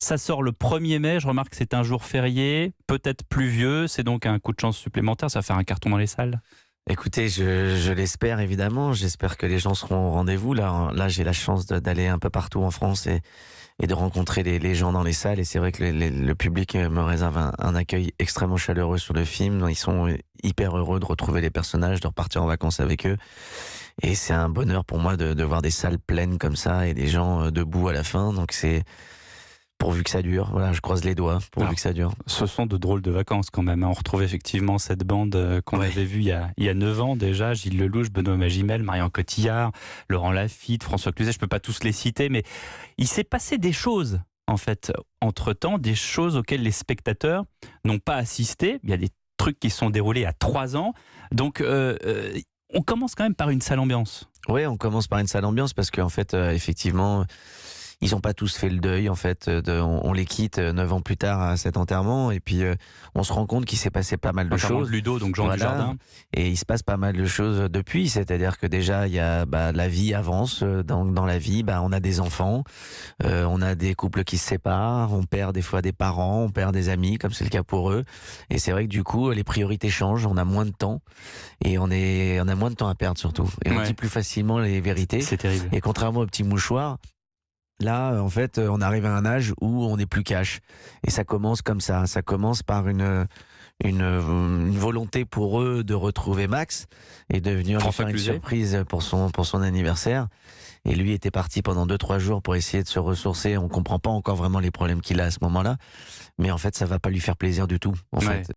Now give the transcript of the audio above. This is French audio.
Ça sort le 1er mai, je remarque que c'est un jour férié, peut-être pluvieux, c'est donc un coup de chance supplémentaire, ça va faire un carton dans les salles. Écoutez, je l'espère évidemment. J'espère que les gens seront au rendez-vous. Là, j'ai la chance d'aller un peu partout en France et de rencontrer les gens dans les salles. Et c'est vrai que le public me réserve un accueil extrêmement chaleureux sur le film. Ils sont hyper heureux de retrouver les personnages, de repartir en vacances avec eux. Et c'est un bonheur pour moi de voir des salles pleines comme ça et des gens debout à la fin. Donc c'est pourvu que ça dure. Voilà, je croise les doigts pourvu que ça dure. Ce sont de drôles de vacances quand même. On retrouve effectivement cette bande qu'on avait vue il y a 9 ans déjà. Gilles Lelouch, Benoît Magimel, Marion Cotillard, Laurent Lafitte, François Cluzet. Je ne peux pas tous les citer, mais il s'est passé des choses en fait entre-temps, des choses auxquelles les spectateurs n'ont pas assisté. Il y a des trucs qui se sont déroulés à 3 ans. Donc on commence quand même par une sale ambiance. Oui, on commence par une sale ambiance parce qu'en fait, effectivement, ils n'ont pas tous fait le deuil. En fait, on les quitte 9 ans plus tard à cet enterrement. Et puis, on se rend compte qu'il s'est passé pas mal de choses. Ludo, donc Jean Dujardin. Et il se passe pas mal de choses depuis. C'est-à-dire que déjà, il y a la vie avance. Dans la vie, on a des enfants. On a des couples qui se séparent. On perd des fois des parents. On perd des amis, comme c'est le cas pour eux. Et c'est vrai que du coup, les priorités changent. On a moins de temps. Et on a moins de temps à perdre surtout. Et on dit plus facilement les vérités. C'est terrible. Et contrairement au petit mouchoir, là, en fait, on arrive à un âge où on n'est plus cash. Et ça commence comme ça. Ça commence par une volonté pour eux de retrouver Max et de venir lui faire une surprise pour son anniversaire. Et lui était parti pendant 2-3 jours pour essayer de se ressourcer. On comprend pas encore vraiment les problèmes qu'il a à ce moment-là. Mais en fait, ça va pas lui faire plaisir du tout. En fait.